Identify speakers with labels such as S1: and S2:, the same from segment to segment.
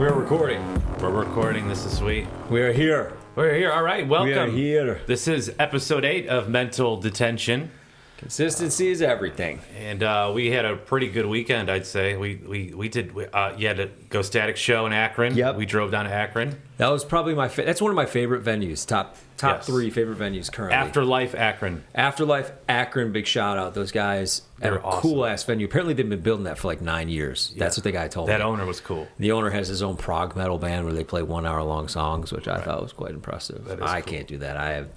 S1: We're recording.
S2: We're recording. This is sweet.
S1: We are here.
S2: We're here. All right. Welcome.
S1: We are here.
S2: This is episode 8 of Mental Detention.
S1: Consistency is everything.
S2: And we had a pretty good weekend, I'd say. We had a Ghostatic show in Akron.
S1: Yep.
S2: We drove down to Akron.
S1: That was probably that's one of my favorite venues. Top
S2: Yes.
S1: 3 favorite venues currently.
S2: Afterlife Akron.
S1: Afterlife Akron, big shout out. Those guys had a
S2: awesome.
S1: cool ass venue. Apparently they've been building that for like 9 years. That's what the guy told me.
S2: That owner was cool.
S1: The owner has his own prog metal band where they play 1 hour long songs, which I thought was quite impressive. I can't do that.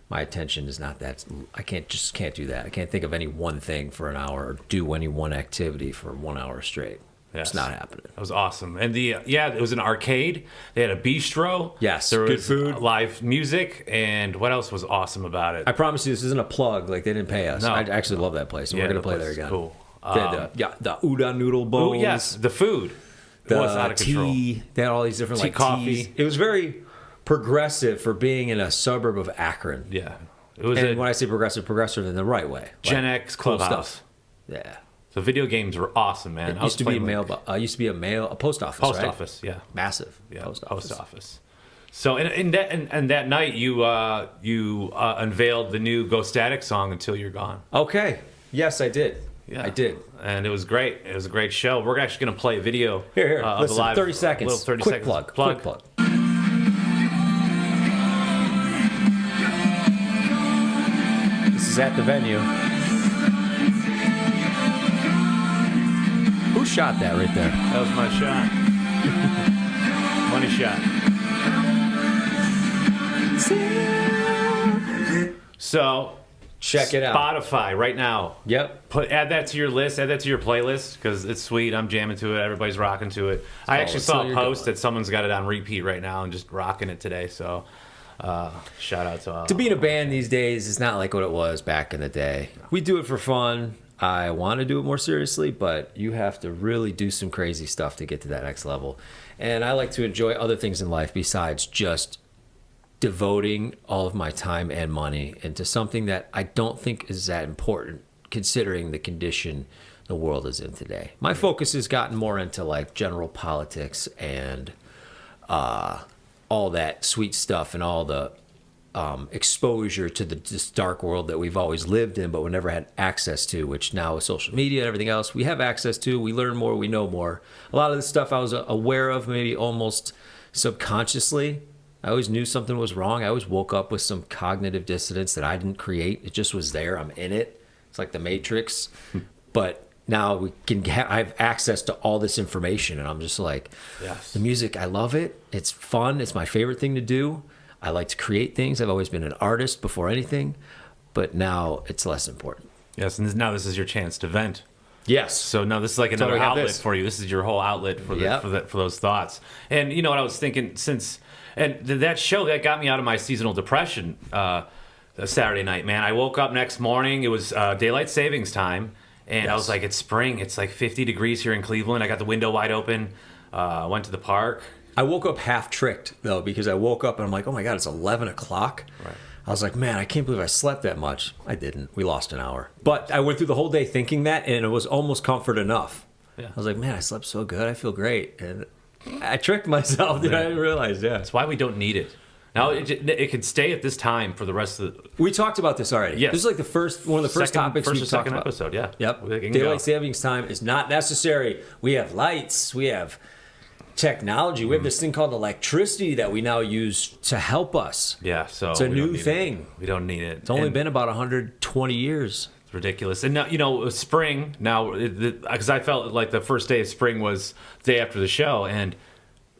S1: My attention is not that. I can't do that. I can't think of any one thing for an hour or do any one activity for 1 hour straight.
S2: Yes.
S1: It's not happening.
S2: It was awesome. And it was an arcade. They had a bistro.
S1: Yes,
S2: there was
S1: good food,
S2: live music, and what else was awesome about it?
S1: I promise you, this isn't a plug. Like, they didn't pay us.
S2: No.
S1: I actually love that place. And we're gonna play there again.
S2: Cool.
S1: They had the udon noodle bowls.
S2: Oh yes, the food. It was out of control.
S1: Tea. They had all these different
S2: coffee.
S1: teas. It was very progressive for being in a suburb of Akron.
S2: Yeah. It was
S1: And when I say progressive in the right way.
S2: Gen
S1: Like,
S2: X
S1: cool
S2: clubhouse.
S1: stuff. Yeah.
S2: So video games were awesome, man.
S1: It used to be a post office.
S2: Post
S1: right?
S2: office, yeah.
S1: Massive.
S2: Yeah,
S1: Post office.
S2: So in that night, you unveiled the new Ghostatic song, Until You're Gone.
S1: Okay. Yes, I did.
S2: Yeah.
S1: I did.
S2: And it was great. It was a great show. We're actually going to play a video.
S1: Here.
S2: Of
S1: Listen,
S2: the live,
S1: 30 seconds.
S2: Little 30
S1: Quick
S2: seconds.
S1: plug. Quick plug. This is at the venue. Who shot that right there?
S2: That was my shot. Money shot. So,
S1: Check it out.
S2: Spotify right now.
S1: Yep.
S2: Add that to your list. Add that to your playlist because it's sweet. I'm jamming to it. Everybody's rocking to it. I actually saw a post that someone's got it on repeat right now and just rocking it today. So, shout out to all.
S1: To be in a band these days is not like what it was back in the day. We do it for fun. I want to do it more seriously, but you have to really do some crazy stuff to get to that next level. And I like to enjoy other things in life besides just devoting all of my time and money into something that I don't think is that important considering the condition the world is in today. My focus has gotten more into like general politics and all that sweet stuff and all the exposure to this dark world that we've always lived in, but we never had access to, which now with social media and everything else, we have access to. We learn more, we know more. A lot of this stuff I was aware of maybe almost subconsciously. I always knew something was wrong. I always woke up with some cognitive dissonance that I didn't create. It just was there. I'm in it. It's like the Matrix. But now I have access to all this information, and I'm just like,
S2: yes.
S1: The music, I love it. It's fun. It's my favorite thing to do. I like to create things. I've always been an artist before anything, but now it's less important.
S2: Yes, and now this is your chance to vent.
S1: Yes.
S2: So now this is like another outlet for you. This is your whole outlet for those thoughts. And you know what I was thinking that show that got me out of my seasonal depression Saturday night, man. I woke up next morning. It was daylight savings time, and I was like, it's spring. It's like 50 degrees here in Cleveland. I got the window wide open. Went to the park.
S1: I woke up half tricked, though, because I woke up and I'm like, oh, my God, it's 11 o'clock.
S2: Right.
S1: I was like, man, I can't believe I slept that much. I didn't. We lost an hour. But I went through the whole day thinking that, and it was almost comfort enough. Yeah. I was like, man, I slept so good. I feel great. And I tricked myself. I didn't realize,
S2: That's why we don't need it. Now, it could stay at this time for the rest of the...
S1: We talked about this already.
S2: Yes.
S1: This is like one of the first topics we talked about.
S2: Episode, yeah.
S1: Yep. Daylight savings time is not necessary. We have lights. We have technology. We have this thing called electricity that we now use to help us.
S2: Yeah, so
S1: it's a new thing.
S2: We don't need it.
S1: It's only been about 120 years.
S2: It's ridiculous. And now, spring, now, because I felt like the first day of spring was the day after the show, and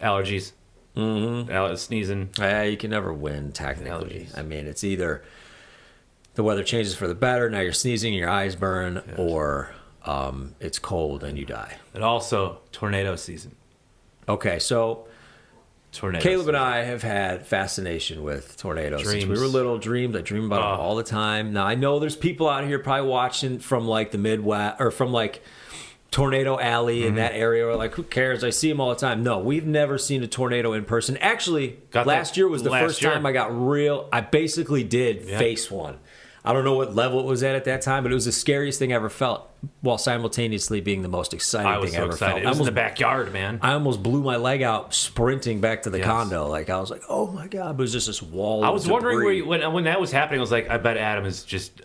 S2: allergies. Mm-hmm. Sneezing.
S1: You can never win, technically. I mean, it's either the weather changes for the better, now you're sneezing, your eyes burn, or it's cold and you die.
S2: And also, tornado season.
S1: Okay, so
S2: Caleb
S1: season. And I have had fascination with tornadoes. Since we were little, I dream about them all the time. Now, I know there's people out here probably watching from like the Midwest, or from like Tornado Alley in that area, or like, who cares? I see them all the time. No, we've never seen a tornado in person. Actually, last year was the first time I got I basically did face one. I don't know what level it was at that time, but it was the scariest thing I ever felt, while simultaneously being the most exciting thing I ever felt.
S2: It was in the backyard, man.
S1: I almost blew my leg out sprinting back to the condo. Like, I was like, oh my God, but it was just this wall
S2: I was
S1: of
S2: wondering
S1: debris.
S2: when that was happening, I was like, I bet Adam is just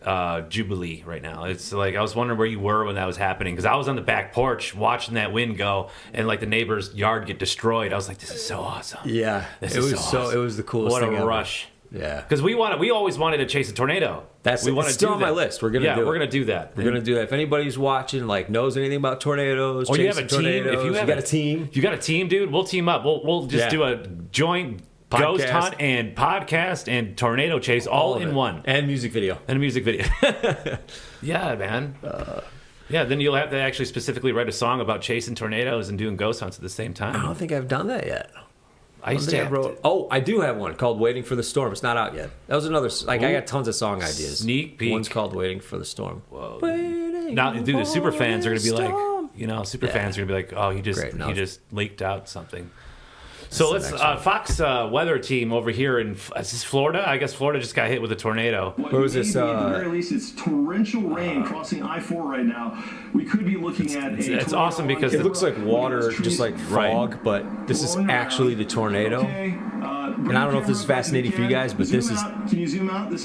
S2: Jubilee right now. It's like, I was wondering where you were when that was happening, because I was on the back porch watching that wind go and like the neighbor's yard get destroyed. I was like, this is so awesome.
S1: Yeah,
S2: it was
S1: the coolest
S2: what
S1: thing
S2: a
S1: ever.
S2: rush.
S1: Yeah,
S2: because we always wanted to chase a tornado.
S1: It's still on my list. We're gonna do that. We're gonna do that. If anybody's watching, like, knows anything about tornadoes,
S2: or you have a team, if you got a team, dude, we'll team up. We'll just do a joint ghost hunt and podcast and tornado chase all in one,
S1: and music video.
S2: Yeah, man. Yeah, then you'll have to actually specifically write a song about chasing tornadoes and doing ghost hunts at the same time.
S1: I don't think I've done that yet.
S2: I
S1: do have one called "Waiting for the Storm." It's not out yet. That was another. Like, I got tons of song ideas.
S2: Sneak peek.
S1: One's called "Waiting for the Storm."
S2: Whoa. Now, dude, the super fans are gonna be like, fans are gonna be like, oh, he just leaked out something. So let's Fox weather team over here in is this Florida? I guess Florida just got hit with a tornado.
S3: Where was this? At the very least, it's torrential rain crossing I-4 right now. We could be looking at
S2: it's awesome because
S1: it looks like water, just like fog, but this is actually the tornado. And I don't know if this is fascinating for you guys, but this is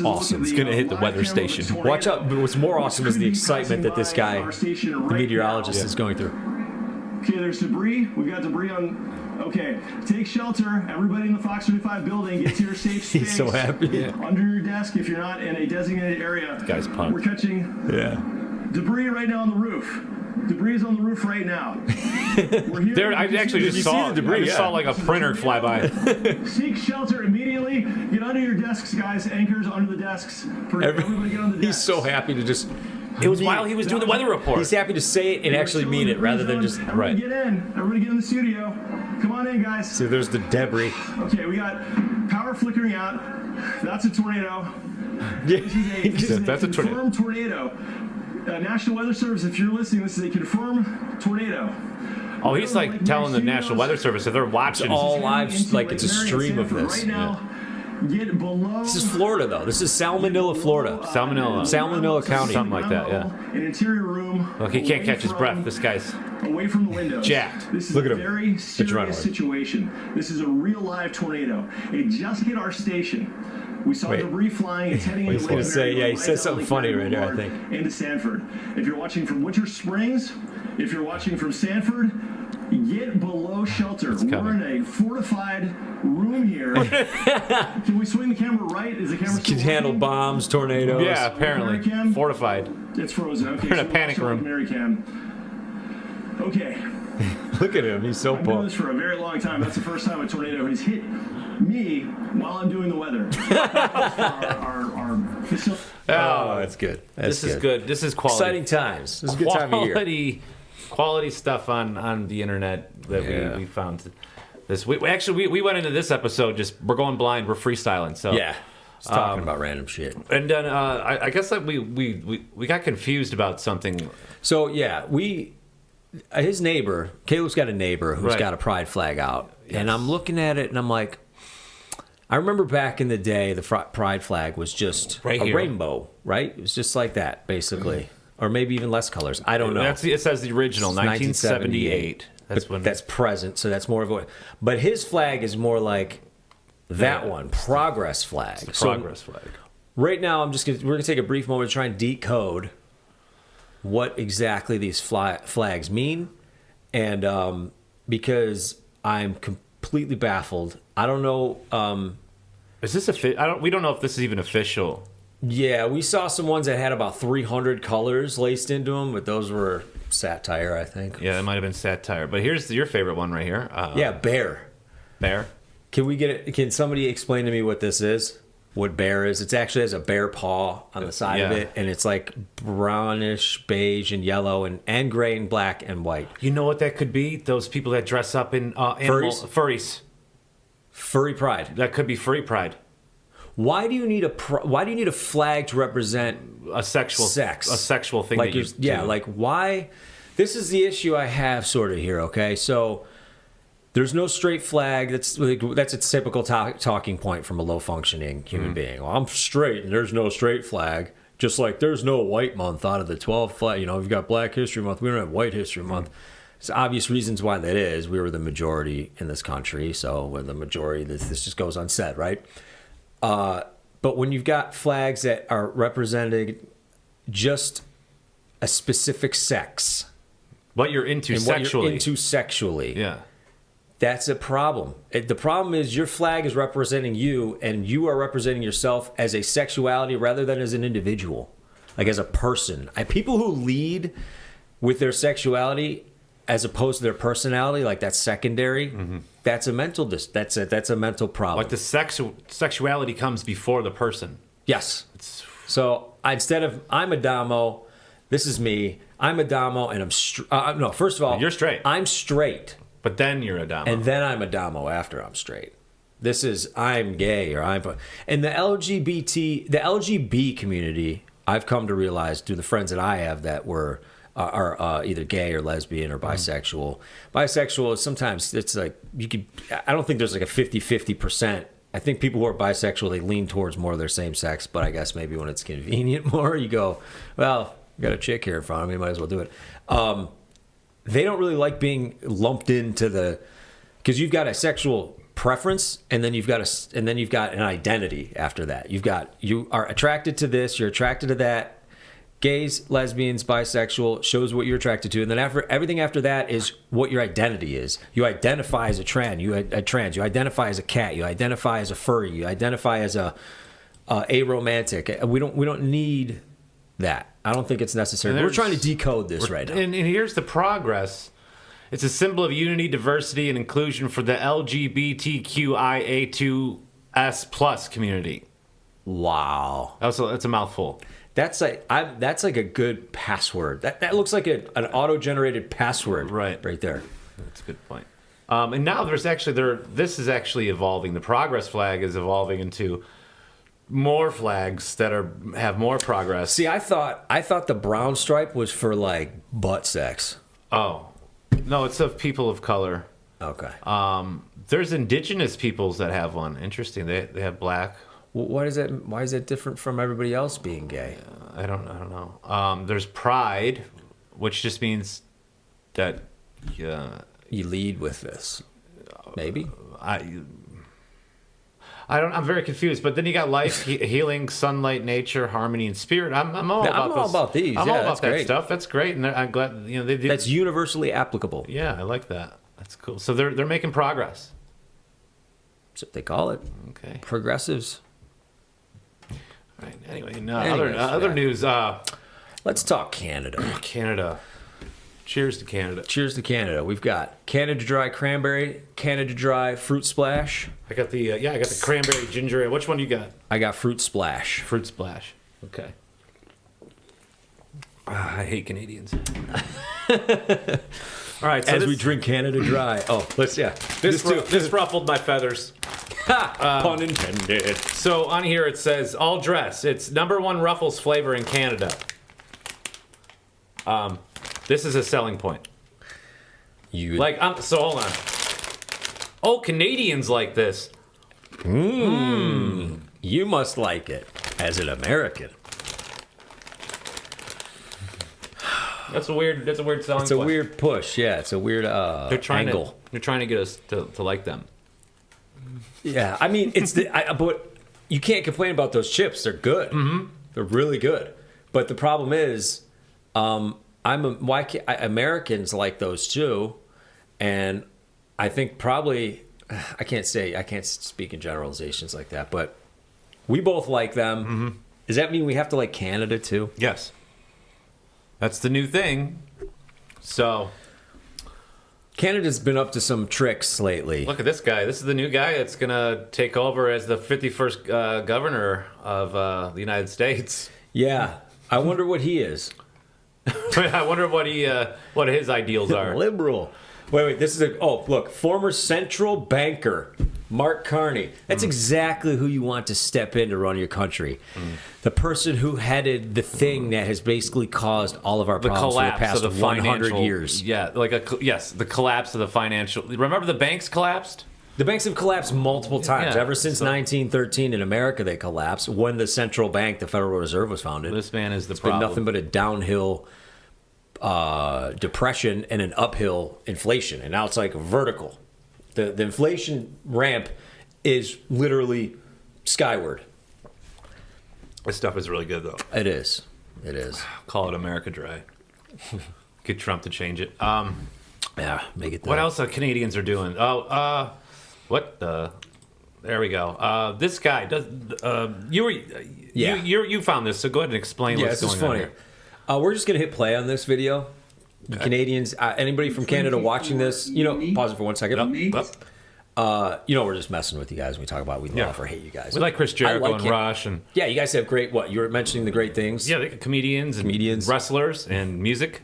S1: awesome.
S2: It's going to hit the weather station.
S1: Watch out. But what's more awesome is the excitement that this guy, the meteorologist, is going through.
S3: Okay, there's debris. We've got debris on... Okay, take shelter. Everybody in the Fox 35 building, get to your safe space.
S1: He's so happy. Yeah.
S3: Under your desk if you're not in a designated area.
S2: This guy's pumped.
S3: We're catching debris right now on the roof. Debris is on the roof right now. We're here.
S2: There, I actually just saw the debris. I just saw like a printer fly by.
S3: Seek shelter immediately. Get under your desks, guys. Anchors under the desks. Everybody get on the desks.
S1: He's so happy to just...
S2: It was while he was doing the weather report.
S1: He's happy to say it and actually mean it rather than just...
S3: Everybody get in. Everybody get in the studio. Come on in, guys.
S1: So there's the debris.
S3: Okay, we got power flickering out. That's a tornado. This is a confirmed tornado. National Weather Service, if you're listening, this is a confirmed tornado.
S2: Oh, he's like telling the National Weather Service if they're watching.
S1: It's all live, like it's a stream of this.
S3: Right now, get below.
S1: This is Florida, though. This is Salmonella, Florida. Salmonella County.
S2: Something like that, yeah.
S3: An interior room.
S2: Look, he can't catch his breath. This guy's
S3: away from the windows.
S2: Jacked.
S3: This is a very serious situation. This is a real live tornado. It just hit our station. We saw debris flying. It's heading into
S1: Lake Mary. He says something funny right there, I think.
S3: Into Sanford. If you're watching from Winter Springs, if you're watching from Sanford, get below shelter. We're in a fortified room here. Can we swing the camera right? Is the camera still
S1: can handle bombs, tornadoes?
S2: Yeah, apparently. Fortified.
S3: It's frozen. Okay,
S2: we're in a panic room.
S3: Mary cam. Okay.
S1: Look at him. He's so pumped.
S3: I've been doing this for a very long time. That's the first time a tornado has hit me while I'm doing the weather. our facility.
S1: Oh, that's good.
S2: This is good. This is quality.
S1: Exciting times. This is a good time of year.
S2: Quality stuff on the internet that we found. We went into this episode we're going blind. We're freestyling. So
S1: yeah. Just talking about random shit.
S2: And then I guess that we got confused about something.
S1: So yeah, his neighbor, Caleb's got a neighbor who's got a pride flag out. Yes. And I'm looking at it and I'm like, I remember back in the day, the pride flag was just a rainbow, right? It was just like that, basically. Or maybe even less colors. I don't know.
S2: It says the original, 1978.
S1: That's present, so that's more of a... But his flag is more like that one, progress flag.
S2: Progress flag.
S1: Right now, we're going to take a brief moment to try and decode what exactly these flags mean. And because I'm completely baffled. I don't know...
S2: Is this we don't know if this is even official.
S1: Yeah, we saw some ones that had about 300 colors laced into them, but those were satire, I think.
S2: Yeah, it might have been satire. But here's your favorite one right here.
S1: Bear.
S2: Bear?
S1: Can we get it? Can somebody explain to me what this is? What bear is? It actually has a bear paw on the side of it, and it's like brownish, beige, and yellow, and gray, and black, and white.
S2: You know what that could be? Those people that dress up in furries.
S1: Furry pride.
S2: That could be furry pride.
S1: Why do you need a flag to represent
S2: a sexual thing?
S1: Like like why? This is the issue I have sort of here. Okay, so there's no straight flag. That's a typical talking point from a low functioning human being. Well, I'm straight and there's no straight flag. Just like there's no white month out of the 12 flag. You know, we've got Black History Month. We don't have White History Month. There's obvious reasons why that is. We were the majority in this country, so when the majority, this just goes unsaid, right? But when you've got flags that are representing just a specific sex,
S2: what you're into sexually,
S1: yeah, that's a problem. The problem is your flag is representing you, and you are representing yourself as a sexuality rather than as an individual, like as a person. People who lead with their sexuality as opposed to their personality, like that's secondary. That's a mental that's a mental problem.
S2: Like the sexuality comes before the person.
S1: Yes. So instead of I'm a Damo, this is me. I'm a Damo, and I'm no. First of all,
S2: you're straight.
S1: I'm straight,
S2: but then you're a Damo,
S1: and then I'm a Damo after I'm straight. This is I'm gay or and the LGB community. I've come to realize through the friends that I have that are either gay or lesbian or bisexual. Bisexual is sometimes it's like I don't think there's like a 50-50%. I think people who are bisexual, they lean towards more of their same sex, but I guess maybe when it's convenient more, you go, well, I got a chick here in front of me, might as well do it. They don't really like being lumped into because you've got a sexual preference and then you've got an identity after that. You are attracted to this, you're attracted to that. Gays, lesbians, bisexual shows what you're attracted to, and then everything after that is what your identity is. You identify as a trans. You identify as a cat. You identify as a furry. You identify as a aromantic. We don't need that. I don't think it's necessary. We're trying to decode this right now.
S2: And here's the progress. It's a symbol of unity, diversity, and inclusion for the LGBTQIA2S plus community.
S1: Wow,
S2: that's a mouthful.
S1: That's like a good password. That looks like an auto-generated password right there.
S2: That's a good point. And now this is actually evolving. The progress flag is evolving into more flags that have more progress.
S1: See, I thought the brown stripe was for like butt sex.
S2: Oh, no, it's of people of color.
S1: Okay.
S2: There's indigenous peoples that have one. Interesting. They have black.
S1: What is it? Why is it different from everybody else being gay?
S2: I don't know. There's pride, which just means that
S1: you lead with this. Maybe.
S2: I'm very confused. But then you got life, healing, sunlight, nature, harmony, and spirit. I'm all about these.
S1: I'm
S2: all about that stuff. That's great, and I'm glad they did.
S1: That's universally applicable.
S2: Yeah, I like that. That's cool. So they're making progress.
S1: That's what they call it.
S2: Okay.
S1: Progressives.
S2: Right. Anyway, other news.
S1: Let's talk Canada.
S2: Canada. Cheers to Canada.
S1: Cheers to Canada. We've got Canada Dry Cranberry, Canada Dry Fruit Splash.
S2: I got the cranberry ginger ale. Which one do you got?
S1: I got Fruit Splash.
S2: Fruit Splash. Okay. I hate Canadians. All right. So
S1: we drink Canada Dry. Oh,
S2: this ruffled my feathers.
S1: Pun intended.
S2: So on here it says all dress. It's #1 Ruffles flavor in Canada. This is a selling point. So hold on. Oh, Canadians like this.
S1: You must like it as an American.
S2: That's a weird selling point.
S1: It's a weird push. Yeah, it's a weird angle.
S2: They're trying to get us to like them.
S1: Yeah, I mean, but you can't complain about those chips. They're good.
S2: Mm-hmm.
S1: They're really good. But the problem is, Americans like those too, and I think probably I can't speak in generalizations like that, but we both like them.
S2: Mm-hmm.
S1: Does that mean we have to like Canada too?
S2: Yes, that's the new thing. So.
S1: Canada's been up to some tricks lately.
S2: Look at this guy. This is the new guy that's going to take over as the 51st governor of the United States.
S1: Yeah. I wonder what he is.
S2: I wonder what his ideals are.
S1: Liberal. Wait. This is former central banker Mark Carney. That's exactly who you want to step in to run your country. The person who headed the thing that has basically caused all of our problems for the past 100 years.
S2: Yeah, the collapse of the financial. Remember the banks collapsed?
S1: The banks have collapsed multiple times.
S2: Yeah,
S1: Ever since 1913 in America, they collapsed. When the central bank, the Federal Reserve, was founded.
S2: This man is the
S1: It's
S2: problem.
S1: been nothing but a downhill depression and an uphill inflation. And now it's like vertical. The inflation ramp is literally skyward.
S2: This stuff is really good, though.
S1: It is. It is.
S2: Call it America Dry. Get Trump to change it.
S1: Yeah, make it.
S2: What else Canadians are doing? What the? There we go. This guy does. You found this, so go ahead and explain what's going on here.
S1: We're just gonna hit play on this video. Okay. Canadians, anybody from Canada watching this, pause it for 1 second. We're just messing with you guys when we talk about we love or hate you guys.
S2: We like Chris Jericho and Rush, and
S1: you guys have great. You were mentioning the great things.
S2: Yeah, comedians, and wrestlers, and music,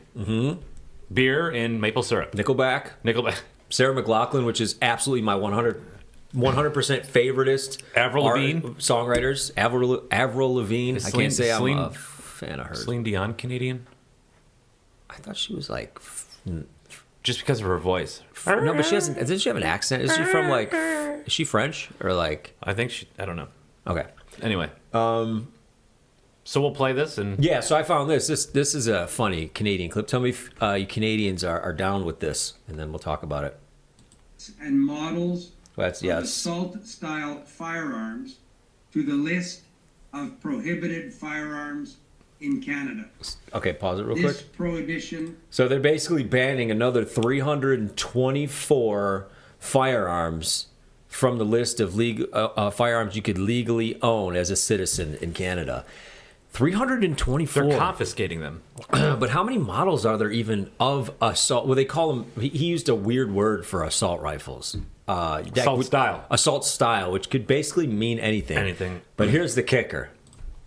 S2: beer, and maple syrup.
S1: Nickelback. Sarah McLachlan, which is absolutely my 100% favoriteest
S2: Avril Lavigne
S1: songwriters. Avril Lavigne. I can't say I'm a fan of hers.
S2: Celine Dion Canadian?
S1: I thought she was like...
S2: Just because of her voice.
S1: No, but she hasn't... Doesn't she have an accent? Is she from like... Is she French? Or like...
S2: I think she... I don't know.
S1: Okay.
S2: Anyway. So we'll play this and...
S1: Yeah, so I found this. This is a funny Canadian clip. Tell me if you Canadians are down with this, and then we'll talk about it.
S4: And models
S1: of
S4: assault-style firearms to the list of prohibited firearms in Canada.
S1: Okay, pause it real quick.
S4: This prohibition...
S1: So they're basically banning another 324 firearms from the list of firearms you could legally own as a citizen in Canada. 324.
S2: They're confiscating them.
S1: But how many models are there even of assault? Well, they call them... He used a weird word for assault rifles.
S2: Assault style.
S1: Assault style, which could basically mean anything.
S2: Anything.
S1: But here's the kicker.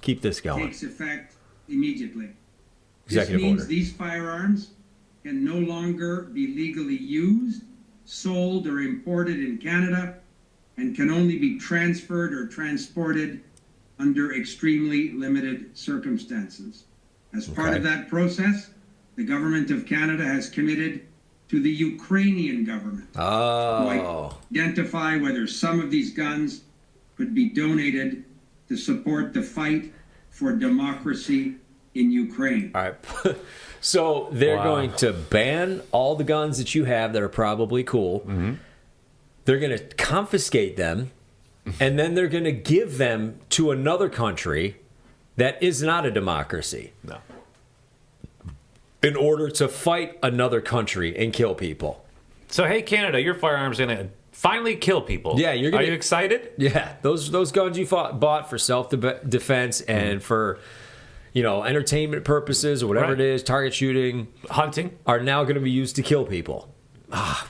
S1: Keep this going.
S4: Takes effect immediately.
S1: Executive
S4: this means
S1: order.
S4: These firearms can no longer be legally used, sold, or imported in Canada, and can only be transferred or transported under extremely limited circumstances. As part of that process, the government of Canada has committed to the Ukrainian government to identify whether some of these guns could be donated to support the fight for democracy in Ukraine.
S1: All right. So they're going to ban all the guns that you have that are probably cool. Mm-hmm. They're going to confiscate them, and then they're going to give them to another country that is not a democracy.
S2: No.
S1: In order to fight another country and kill people.
S2: So, hey, Canada, your firearms are going to finally kill people.
S1: Yeah, you're gonna,
S2: Are you excited?
S1: Yeah, those guns you bought for self-defense and for, entertainment purposes or whatever it is, target shooting,
S2: hunting,
S1: are now going to be used to kill people.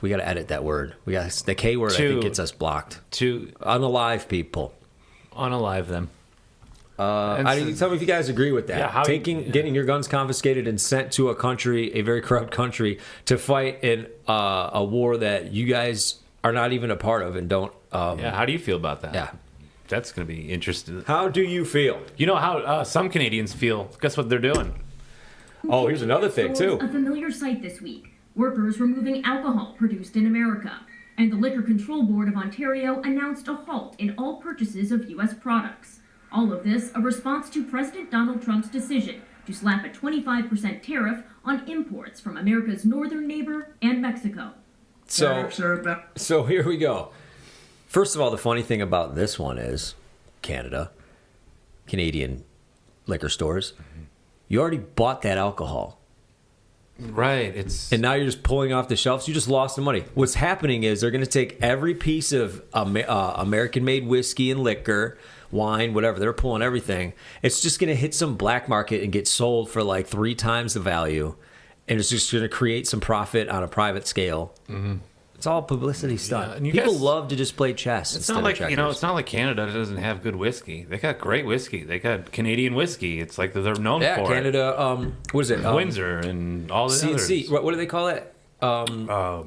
S1: We got to edit that word. We got the K word. I think gets us blocked.
S2: To
S1: unalive people.
S2: Unalive them.
S1: Tell me if you guys agree with that.
S2: Yeah,
S1: getting your guns confiscated and sent to a country, a very corrupt country, to fight in a war that you guys are not even a part of and don't.
S2: How do you feel about that?
S1: Yeah,
S2: that's going to be interesting.
S1: How do you feel?
S2: You know how some Canadians feel. Guess what they're doing?
S1: Oh, here's another thing too.
S5: A familiar sight this week. Workers removing alcohol produced in America. And the Liquor Control Board of Ontario announced a halt in all purchases of U.S. products. All of this a response to President Donald Trump's decision to slap a 25% tariff on imports from America's northern neighbor and Mexico.
S1: So here we go. First of all, the funny thing about this one is Canadian liquor stores, you already bought that alcohol.
S2: Right.
S1: And now you're just pulling off the shelves. You just lost the money. What's happening is they're going to take every piece of American-made whiskey and liquor, wine, whatever. They're pulling everything. It's just going to hit some black market and get sold for like 3 times the value. And it's just going to create some profit on a private scale. Mm-hmm. It's all publicity stuff. Yeah, people love to just play chess.
S2: It's not like it's not like Canada doesn't have good whiskey. They got great whiskey. They got Canadian whisky. It's like they're known for
S1: Canada, it. Canada. What is it?
S2: Windsor and all the
S1: C&C.
S2: others.
S1: What do they call it? I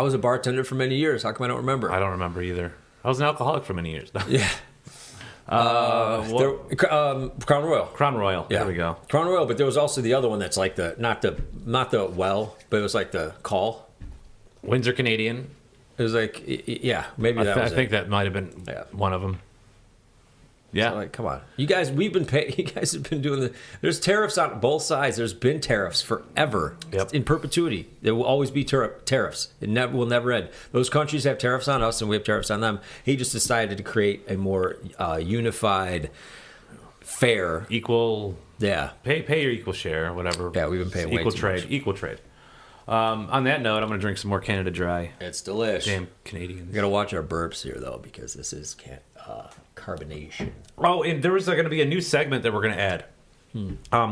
S1: was a bartender for many years. How come I don't remember?
S2: I don't remember either. I was an alcoholic for many years.
S1: Yeah. Crown Royal.
S2: Crown Royal. Yeah. There we go.
S1: Crown Royal, but there was also the other one that's like not the well, but it was like the call.
S2: Windsor Canadian.
S1: It was like, yeah, maybe that was
S2: I think that might have been one of them. Yeah,
S1: so like, come on, you guys. You guys have been doing There's tariffs on both sides. There's been tariffs forever, in perpetuity. There will always be tariffs. It will never end. Those countries have tariffs on us, and we have tariffs on them. He just decided to create a more unified, fair,
S2: equal.
S1: Yeah,
S2: pay your equal share, whatever.
S1: Yeah, we've been paying
S2: equal trade. Equal trade. On that note, I'm going to drink some more Canada Dry.
S1: It's delish.
S2: Damn Canadians.
S1: We got to watch our burps here though, because this is carbonation.
S2: Oh, and there was going to be a new segment that we're going to add.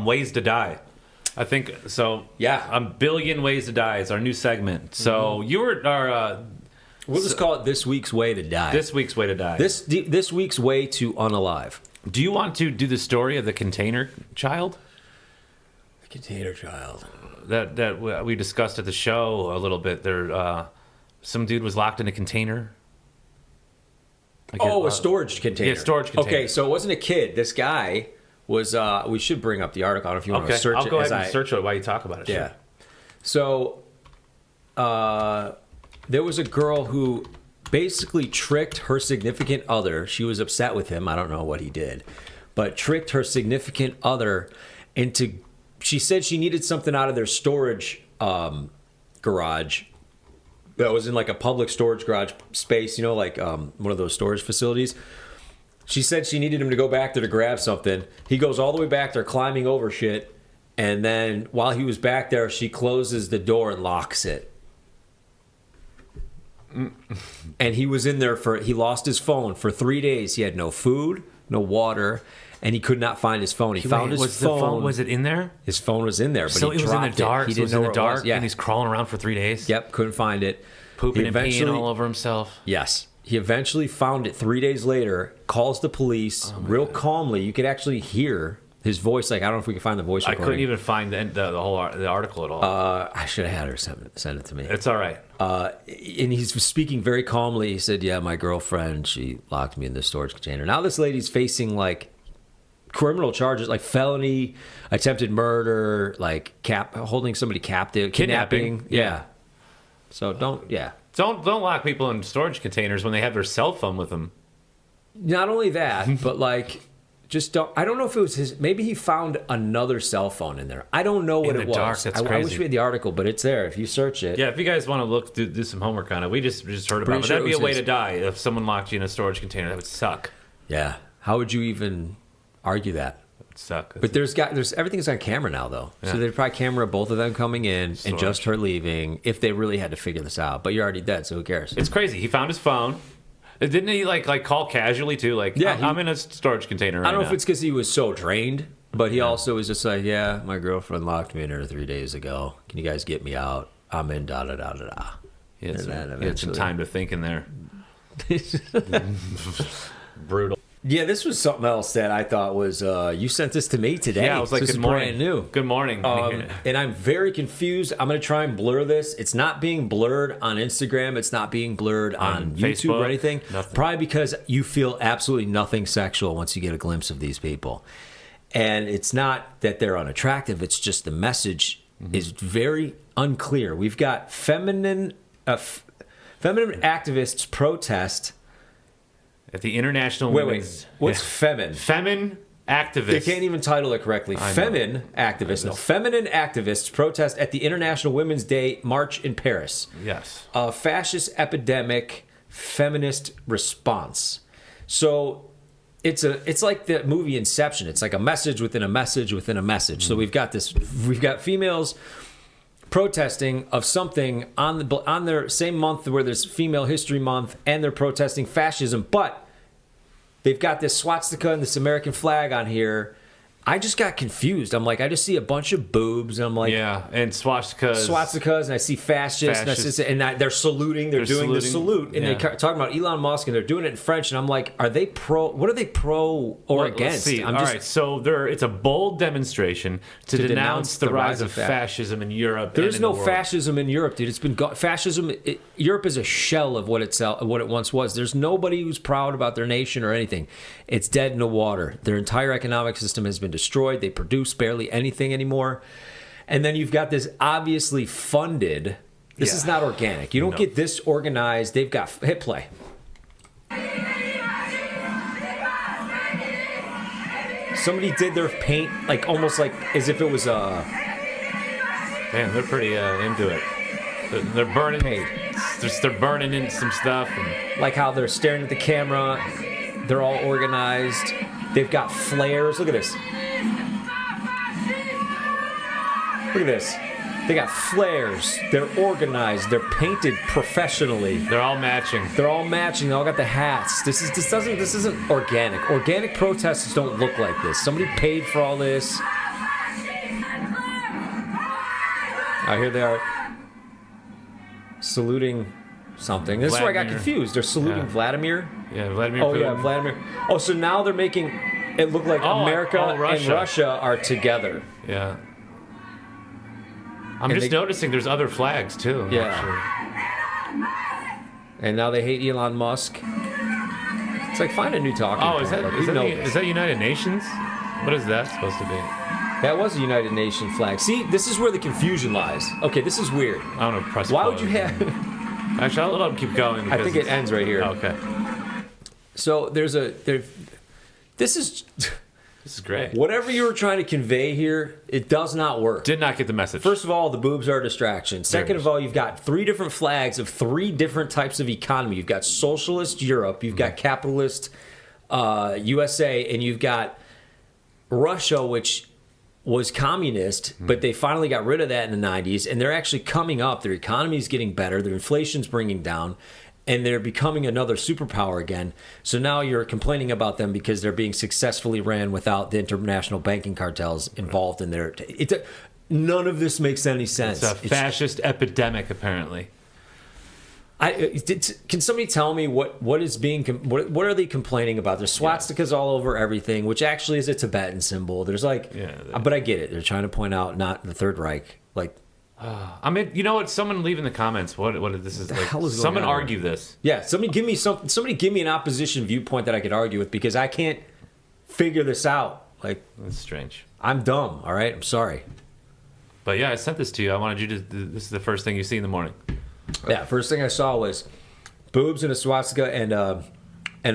S2: Ways to die. I think so.
S1: Yeah,
S2: a billion ways to die is our new segment. So you were our.
S1: We'll just call it this week's way to die.
S2: This week's way to die.
S1: This week's way to unalive.
S2: Do you want to do the story of the container child?
S1: The container child.
S2: That we discussed at the show a little bit. There, some dude was locked in a container.
S1: A storage container.
S2: Yeah, storage container.
S1: Okay, so it wasn't a kid. This guy was. We should bring up the article. I don't know if you want to search it.
S2: I'll go ahead and search it while you talk about it.
S1: Yeah. Sure. So, there was a girl who basically tricked her significant other. She was upset with him. I don't know what he did, but tricked her significant other into. She said she needed something out of their storage garage that was in like a public storage garage space, like one of those storage facilities. She said she needed him to go back there to grab something. He goes all the way back there climbing over shit. And then while he was back there, she closes the door and locks it. And he was in there he lost his phone for 3 days. He had no food, no water. And he could not find his phone. He found his phone.
S2: Was it in there?
S1: His phone was in there, but
S2: so
S1: he
S2: it was in the dark.
S1: He didn't
S2: know
S1: know
S2: in the dark,
S1: Yeah.
S2: and he's crawling around for 3 days.
S1: Yep, couldn't find it.
S2: Pooping and peeing all over himself.
S1: Yes, he eventually found it 3 days later. Calls the police real calmly. You could actually hear his voice. Like I don't know if we can find the voice recording.
S2: I couldn't even find the whole article at all.
S1: I should have had her send it to me.
S2: It's all right.
S1: And he's speaking very calmly. He said, "Yeah, my girlfriend, she locked me in the storage container." Now this lady's facing like criminal charges, like felony, attempted murder, like holding somebody captive, kidnapping. Yeah. So don't
S2: lock people in storage containers when they have their cell phone with them.
S1: Not only that, but like just don't. I don't know if it was his. Maybe he found another cell phone in there. I don't know what it was.
S2: Dark, that's crazy.
S1: I wish we had the article, but it's there if you search it.
S2: Yeah, if you guys want to do some homework on it, we just heard about it. That'd be a way to die if someone locked you in a storage container. That would suck.
S1: Yeah. How would you even argue that?
S2: It would suck.
S1: But there's everything's on camera now though. Yeah. So there'd probably camera both of them coming in and just her leaving if they really had to figure this out. But you're already dead, so who cares?
S2: It's crazy. He found his phone. Didn't he like call casually too? Like, yeah, I'm in a storage container right
S1: I don't know
S2: now.
S1: if it's because he was so drained, but he also was just like, yeah, my girlfriend locked me in there 3 days ago. Can you guys get me out? I'm in da da da da da.
S2: He had some time to think in there. Brutal.
S1: Yeah, this was something else that I thought was, you sent this to me today.
S2: Yeah, I was like,
S1: this
S2: good
S1: is
S2: morning.
S1: Brand new.
S2: Good morning.
S1: And I'm very confused. I'm going to try and blur this. It's not being blurred on Instagram. It's not being blurred on YouTube
S2: Facebook,
S1: or anything.
S2: Nothing.
S1: Probably because you feel absolutely nothing sexual once you get a glimpse of these people. And it's not that they're unattractive. It's just the message is very unclear. We've got feminine activists protest
S2: at the International
S1: Wait. What's femin?
S2: Femin activists.
S1: They can't even title it correctly. Femin activists. No, feminine activists protest at the International Women's Day march in Paris.
S2: Yes.
S1: A fascist epidemic feminist response. So it's like the movie Inception. It's like a message within a message within a message. So we've got females protesting of something on their same month where there's Female History Month, and they're protesting fascism, but they've got this swastika and this American flag on here. I just got confused. I'm like, I just see a bunch of boobs, and I'm like,
S2: yeah, and swastikas,
S1: and I see fascists. And they're saluting. They're doing the salute, and they're talking about Elon Musk, and they're doing it in French. And I'm like, are they pro? What are they pro or against?
S2: Let's see. All right, so it's a bold demonstration to denounce the rise of fascism in Europe.
S1: There's no fascism in Europe, dude. It's been fascism. Europe is a shell of what it once was. There's nobody who's proud about their nation or anything. It's dead in the water. Their entire economic system has been destroyed. They produce barely anything anymore. And then you've got this obviously funded This is not organic. You don't get this organized. They've got hit play. Somebody did their paint like almost like as if it was a.
S2: Man, they're pretty into it. They're burning. They're burning in some stuff. And...
S1: Like how they're staring at the camera. They're all organized. They've got flares. Look at this. Look at this. They got flares. They're organized. They're painted professionally.
S2: They're all matching.
S1: They all got the hats. This isn't organic. Organic protests don't look like this. Somebody paid for all this. Oh, here they are saluting something. This is where I got confused. They're saluting Vladimir.
S2: Yeah, Vladimir.
S1: Oh
S2: Putin.
S1: yeah, Vladimir. Oh, so now they're making it look like America and Russia are together.
S2: Yeah. I'm just noticing there's other flags too.
S1: Yeah.
S2: Actually.
S1: And now they hate Elon Musk. It's like find a new talking point.
S2: Is that United Nations? What is that supposed to be?
S1: That was a United Nations flag. See, this is where the confusion lies. Okay, this is weird.
S2: I don't know. Press.
S1: Why would you have?
S2: Actually, I'll let them keep going.
S1: I think it ends right here.
S2: Okay.
S1: So this is.
S2: This is great.
S1: Whatever you were trying to convey here, it does not work.
S2: Did not get the message.
S1: First of all, the boobs are a distraction. Second of all, you've got 3 different flags of 3 different types of economy. You've got socialist Europe, you've got capitalist USA, and you've got Russia, which was communist, but they finally got rid of that in the 90s, and they're actually coming up. Their economy is getting better. Their inflation's bringing down. And they're becoming another superpower again. So now you're complaining about them because they're being successfully ran without the international banking cartels involved in their. None of this makes any sense.
S2: It's a fascist epidemic, apparently.
S1: Can somebody tell me what are they complaining about? There's swastikas all over everything, which actually is a Tibetan symbol. There's but I get it. They're trying to point out not the Third Reich, like.
S2: I mean, you know what? Someone leave in the comments what this is like. Someone argue this.
S1: Yeah, somebody give me something. Somebody give me an opposition viewpoint that I could argue with because I can't figure this out. Like
S2: that's strange.
S1: I'm dumb. All right, I'm sorry.
S2: But yeah, I sent this to you. I wanted you to. This is the first thing you see in the morning.
S1: Yeah, first thing I saw was boobs and a swastika and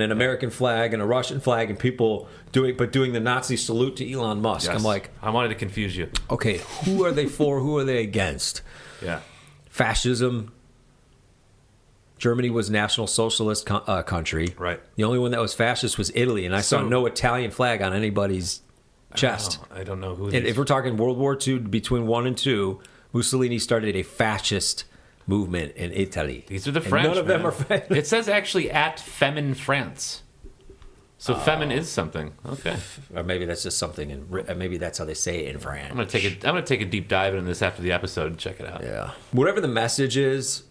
S1: an American flag and a Russian flag and people doing the Nazi salute to Elon Musk.
S2: Yes.
S1: I'm like,
S2: I wanted to confuse you.
S1: Okay, who are they for? Who are they against?
S2: Yeah.
S1: Fascism. Germany was a national socialist country.
S2: Right.
S1: The only one that was fascist was Italy, and I saw no Italian flag on anybody's chest.
S2: I don't know who.
S1: And if we're talking World War II, between 1 and 2, Mussolini started a fascist movement in Italy.
S2: These are the French.
S1: None of them are.
S2: It says actually at Femin France. So Femin is something. Okay.
S1: Or maybe that's just something, maybe that's how they say it in France.
S2: I'm gonna take a deep dive into this after the episode and check it out.
S1: Yeah. Whatever the message is,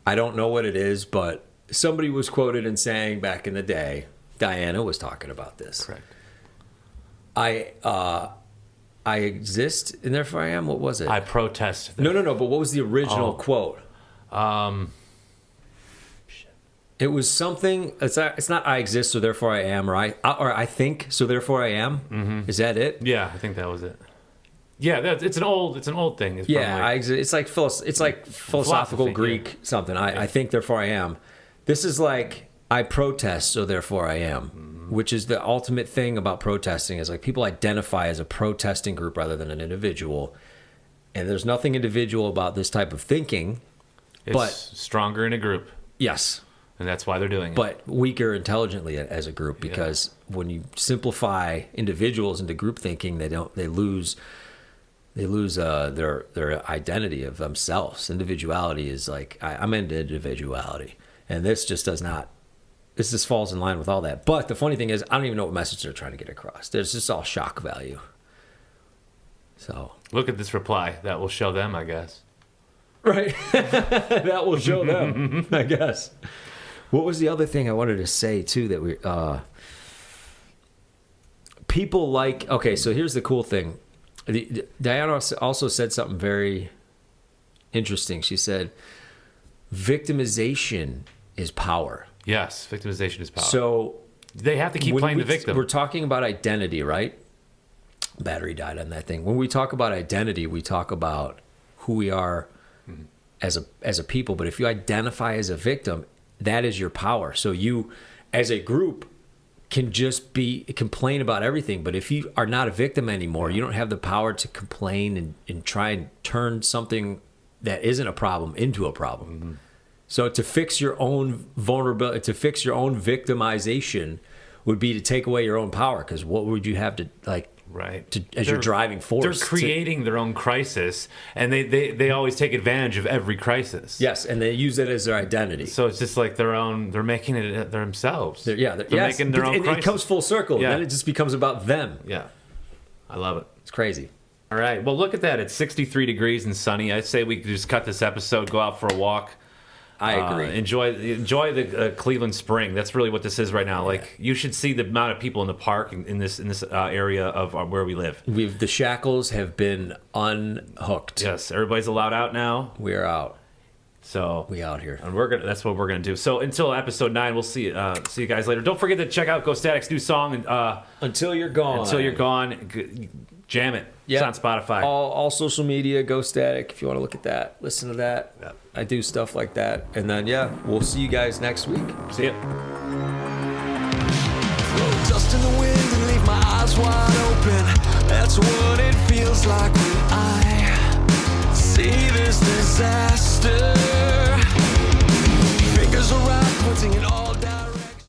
S1: I don't know what it is, but somebody was quoted in saying back in the day, Diana was talking about this.
S2: Correct.
S1: I exist and therefore I am. What was it?
S2: I protest.
S1: No. But what was the original quote? It was something. It's not. I exist, so therefore I am, or I think, so therefore I am. Mm-hmm. Is that it?
S2: Yeah, I think that was it. Yeah, it's an old thing. It's
S1: I exist. It's like philosophical Greek something. I think, therefore I am. This is like I protest, so therefore I am, which is the ultimate thing about protesting. Is like people identify as a protesting group rather than an individual, and there's nothing individual about this type of thinking.
S2: It's stronger in a group.
S1: Yes.
S2: And that's why they're doing it.
S1: But weaker intelligently as a group, because when you simplify individuals into group thinking, they lose their identity of themselves. Individuality is like I'm into individuality, and this just does not. This just falls in line with all that. But the funny thing is, I don't even know what message they're trying to get across. There's just all shock value. So
S2: look at this reply. That will show them, I guess.
S1: Right. That will show them, I guess. What was the other thing I wanted to say, too, that we... people like... Okay, so here's the cool thing. Diana also said something very interesting. She said, victimization is power.
S2: Yes, victimization is power.
S1: So...
S2: They have to keep playing the victim.
S1: We're talking about identity, right? Battery died on that thing. When we talk about identity, we talk about who we are as a people. But if you identify as a victim, that is your power. So you, as a group, can just complain about everything. But if you are not a victim anymore, you don't have the power to complain and try and turn something that isn't a problem into a problem. Mm-hmm. So to fix your own vulnerability, to fix your own victimization would be to take away your own power. Because what would you have to, like, as your driving force?
S2: They're creating their own crisis, and they always take advantage of every crisis.
S1: Yes, and they use it as their identity.
S2: So it's just like they're making it themselves.
S1: They're
S2: making their own crisis.
S1: It comes full circle. Yeah. Then it just becomes about them.
S2: Yeah. I love it.
S1: It's crazy.
S2: All right. Well, look at that. It's 63 degrees and sunny. I'd say we could just cut this episode, go out for a walk.
S1: I agree.
S2: Enjoy the Cleveland spring. That's really what this is right now. Like, you should see the amount of people in the park in this area of where we live.
S1: The shackles have been unhooked.
S2: Yes, everybody's allowed out now.
S1: We're out.
S2: So
S1: we out here,
S2: and that's what we're gonna do. So until episode 9, we'll see you guys later. Don't forget to check out Ghostatic's new song.
S1: Until You're Gone.
S2: Until You're Gone. Jam it. Yep. It's on Spotify.
S1: All social media, Ghostatic. If you want to look at that, listen to that. Yep. I do stuff like that. And then, we'll see you guys next week.
S2: See ya.
S6: Throw dust in the wind and leave my eyes wide open. That's what it feels like when I see this disaster.